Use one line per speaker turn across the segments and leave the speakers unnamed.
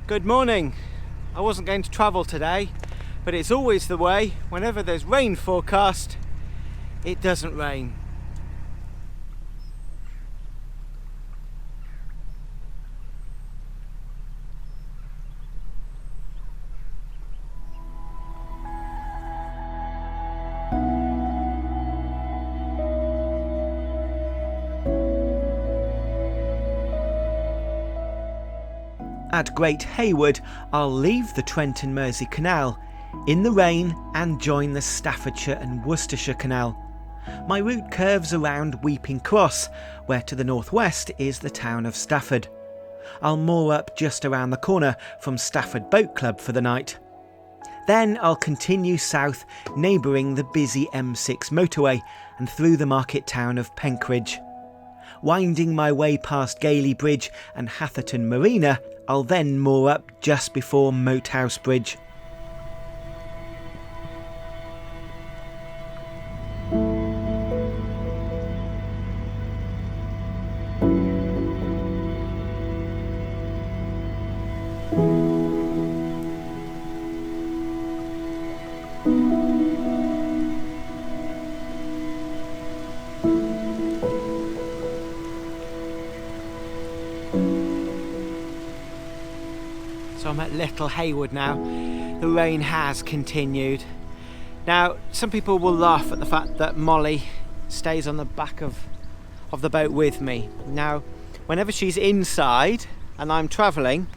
Good morning. I wasn't going to travel today, but it's always the way. Whenever there's rain forecast, it doesn't rain. At Great Haywood, I'll leave the Trent Mersey Canal in the rain and join the Staffordshire and Worcestershire Canal. My route curves around Weeping Cross, where to the northwest is the town of Stafford. I'll moor up just around the corner from Stafford Boat Club for the night. Then I'll continue south, neighbouring the busy M6 motorway and through the market town of Penkridge. Winding my way past Gailey Bridge and Hatherton Marina, I'll then moor up just before Moat House Bridge. So I'm at Little Haywood now. The rain has continued. Now, some people will laugh at the fact that Molly stays on the back of the boat with me. Now, whenever she's inside and I'm travelling,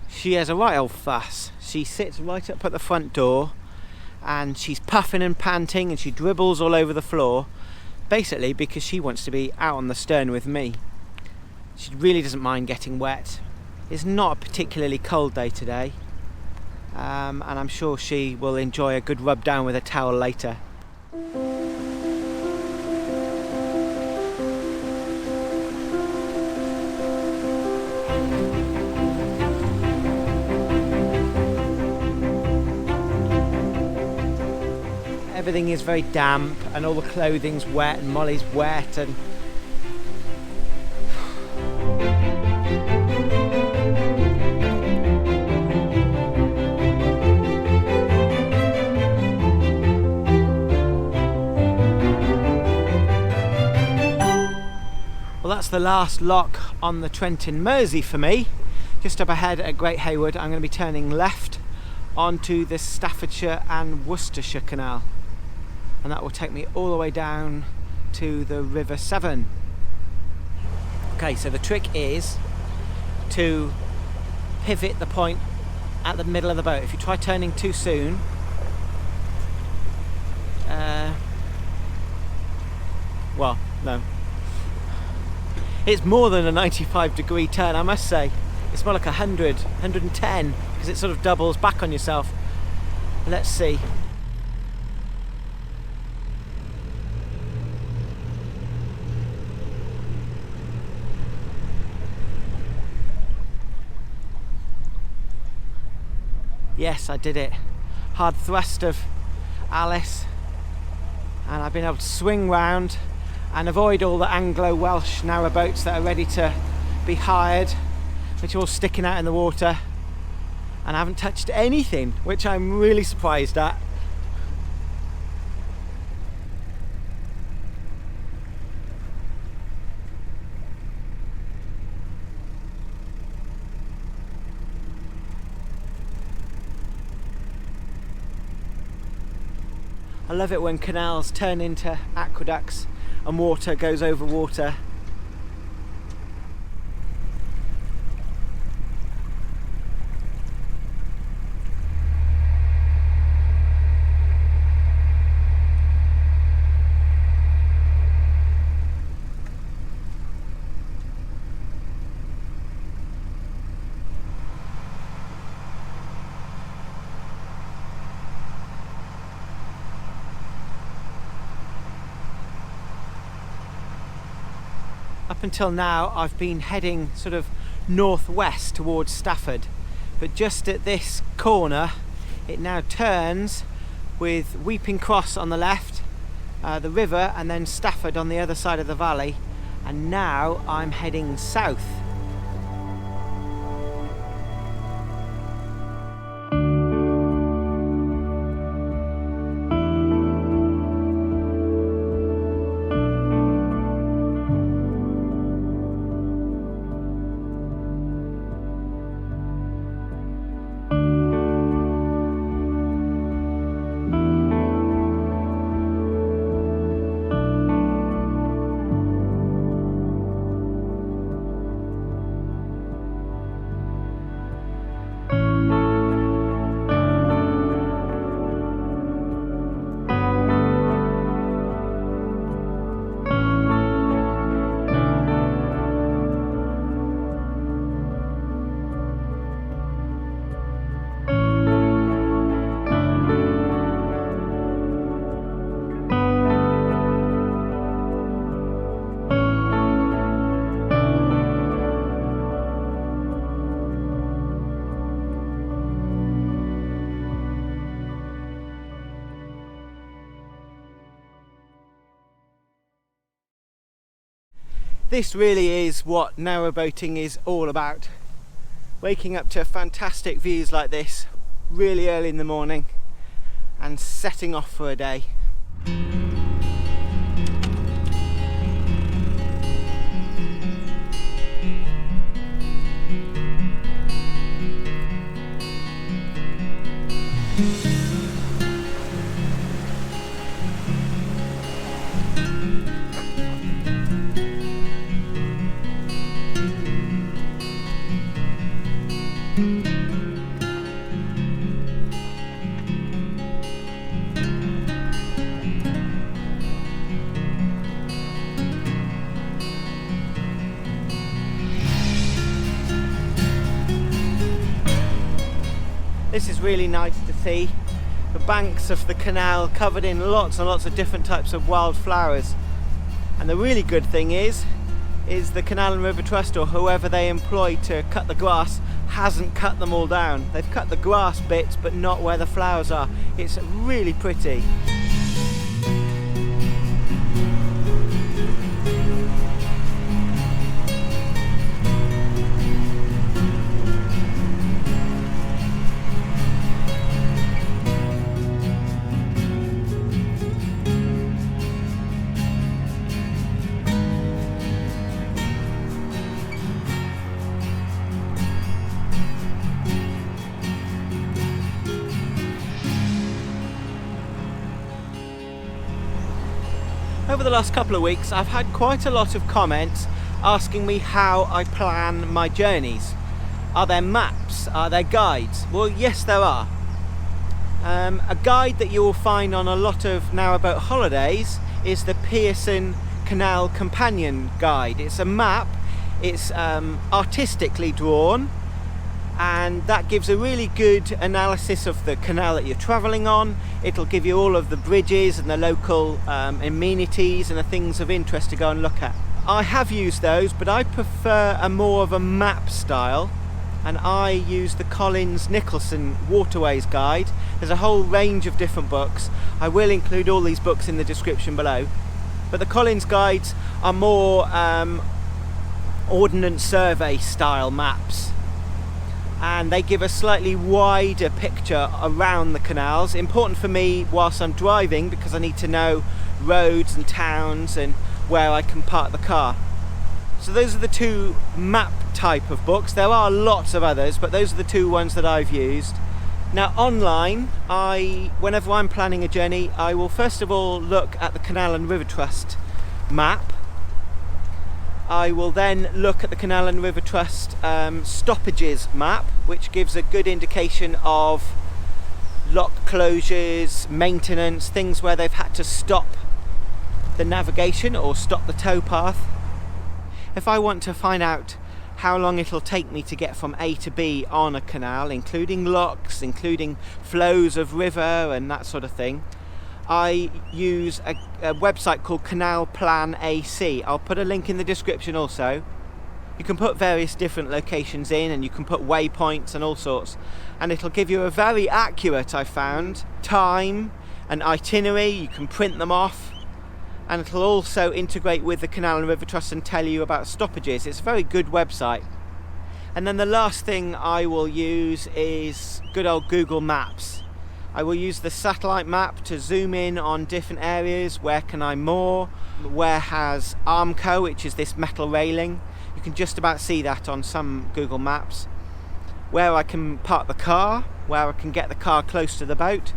she has a right old fuss. She sits right up at the front door and she's puffing and panting and she dribbles all over the floor, basically because she wants to be out on the stern with me. She really doesn't mind getting wet. It's not a particularly cold day today, and I'm sure she will enjoy a good rub down with a towel later. Everything is very damp and all the clothing's wet and Molly's wet and well, that's the last lock on the Trent Mersey for me. Just up ahead at Great Haywood, I'm going to be turning left onto the Staffordshire and Worcestershire Canal, and that will take me all the way down to the River Severn. Okay, so the trick is to pivot the point at the middle of the boat. If you try turning too soon, well, no. It's more than a 95-degree turn, I must say. It's more like 100, 110, because it sort of doubles back on yourself. Let's see. Yes, I did it. Hard thrust of Alice, and I've been able to swing round and avoid all the Anglo-Welsh narrowboats that are ready to be hired, which are all sticking out in the water, and I haven't touched anything, which I'm really surprised at. I love it when canals turn into aqueducts and water goes over water. Up until now I've been heading sort of northwest towards Stafford, but just at this corner it now turns with Weeping Cross on the left, the river, and then Stafford on the other side of the valley, and now I'm heading south. This really is what narrowboating is all about. Waking up to fantastic views like this really early in the morning and setting off for a day. This is really nice to see. The banks of the canal covered in lots and lots of different types of wildflowers. And the really good thing is the Canal and River Trust, or whoever they employ to cut the grass, hasn't cut them all down. They've cut the grass bits but not where the flowers are. It's really pretty. Over the last couple of weeks, I've had quite a lot of comments asking me how I plan my journeys. Are there maps? Are there guides? Well, yes, there are. A guide that you will find on a lot of narrowboat holidays is the Pearson Canal Companion Guide. It's a map, it's artistically drawn, and that gives a really good analysis of the canal that you're travelling on. It'll give you all of the bridges and the local amenities and the things of interest to go and look at. I have used those, but I prefer a more of a map style, and I use the Collins Nicholson Waterways guide. There's a whole range of different books. I will include all these books in the description below, but the Collins guides are more ordnance survey style maps, and they give a slightly wider picture around the canals. Important for me whilst I'm driving, because I need to know roads and towns and where I can park the car. So those are the two map type of books. There are lots of others, but those are the two ones that I've used. Now online, whenever I'm planning a journey, I will first of all look at the Canal and River Trust map. I will then look at the Canal and River Trust stoppages map, which gives a good indication of lock closures, maintenance, things where they've had to stop the navigation or stop the towpath. If I want to find out how long it'll take me to get from A to B on a canal, including locks, including flows of river and that sort of thing, I use a website called Canal Plan AC. I'll put a link in the description also. You can put various different locations in, and you can put waypoints and all sorts, and it'll give you a very accurate, I found, time and itinerary. You can print them off, and it'll also integrate with the Canal and River Trust and tell you about stoppages. It's a very good website. And then the last thing I will use is good old Google Maps. I will use the satellite map to zoom in on different areas. Where can I moor? Where has Armco, which is this metal railing? You can just about see that on some Google Maps. Where I can park the car, where I can get the car close to the boat.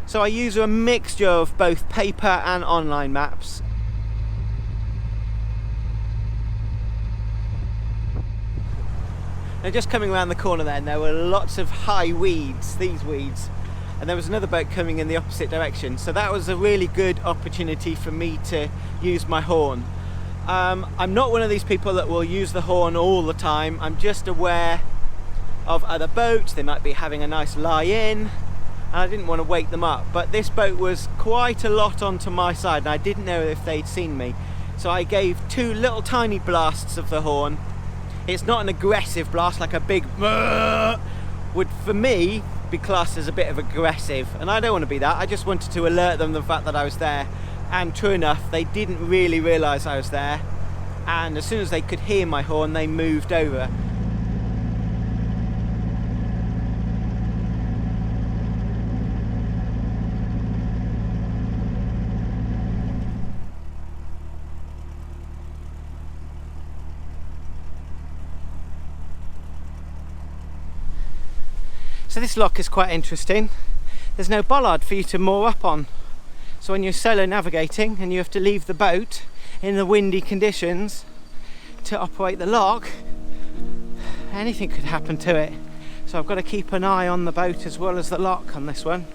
So I use a mixture of both paper and online maps. Now just coming around the corner then, there were lots of high weeds, these weeds. And there was another boat coming in the opposite direction, so that was a really good opportunity for me to use my horn. I'm not one of these people that will use the horn all the time. I'm just aware of other boats. They might be having a nice lie-in, and I didn't want to wake them up. But this boat was quite a lot onto my side, and I didn't know if they'd seen me. So I gave two little tiny blasts of the horn. It's not an aggressive blast like a big would, for me, be classed as a bit of aggressive, and I don't want to be that. I just wanted to alert them the fact that I was there, and true enough, they didn't really realise I was there, and as soon as they could hear my horn, they moved over. So this lock is quite interesting. There's no bollard for you to moor up on. So when you're solo navigating and you have to leave the boat in the windy conditions to operate the lock, anything could happen to it. So I've got to keep an eye on the boat as well as the lock on this one.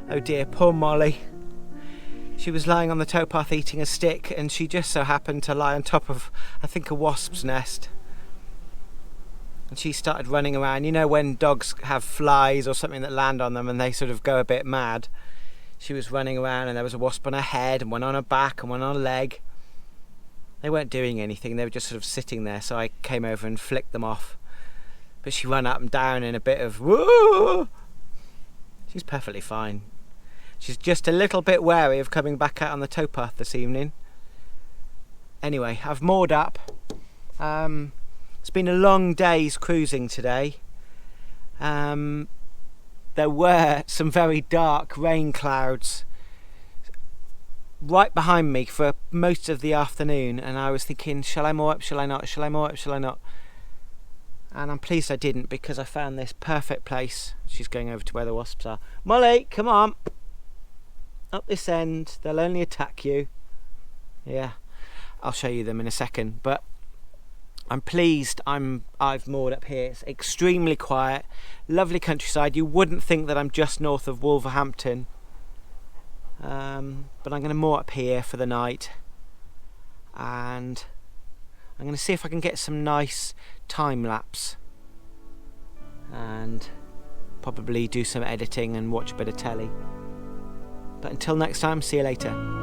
Oh dear, poor Molly. She was lying on the towpath eating a stick, and she just so happened to lie on top of, I think, a wasp's nest. And she started running around. You know when dogs have flies or something that land on them and they sort of go a bit mad? She was running around and there was a wasp on her head and one on her back and one on her leg. They weren't doing anything, they were just sort of sitting there, so I came over and flicked them off. But she ran up and down in a bit of woo! She's perfectly fine. She's just a little bit wary of coming back out on the towpath this evening. Anyway, I've moored up. It's been a long day's cruising today. There were some very dark rain clouds right behind me for most of the afternoon, and I was thinking, shall I moor up, shall I not, shall I moor up, shall I not? And I'm pleased I didn't, because I found this perfect place. She's going over to where the wasps are. Molly, come on! Up this end, they'll only attack you. Yeah, I'll show you them in a second, but I'm pleased I've moored up here. It's extremely quiet, lovely countryside. You wouldn't think that I'm just north of Wolverhampton, but I'm going to moor up here for the night, and I'm going to see if I can get some nice time lapse and probably do some editing and watch a bit of telly. But until next time, see you later.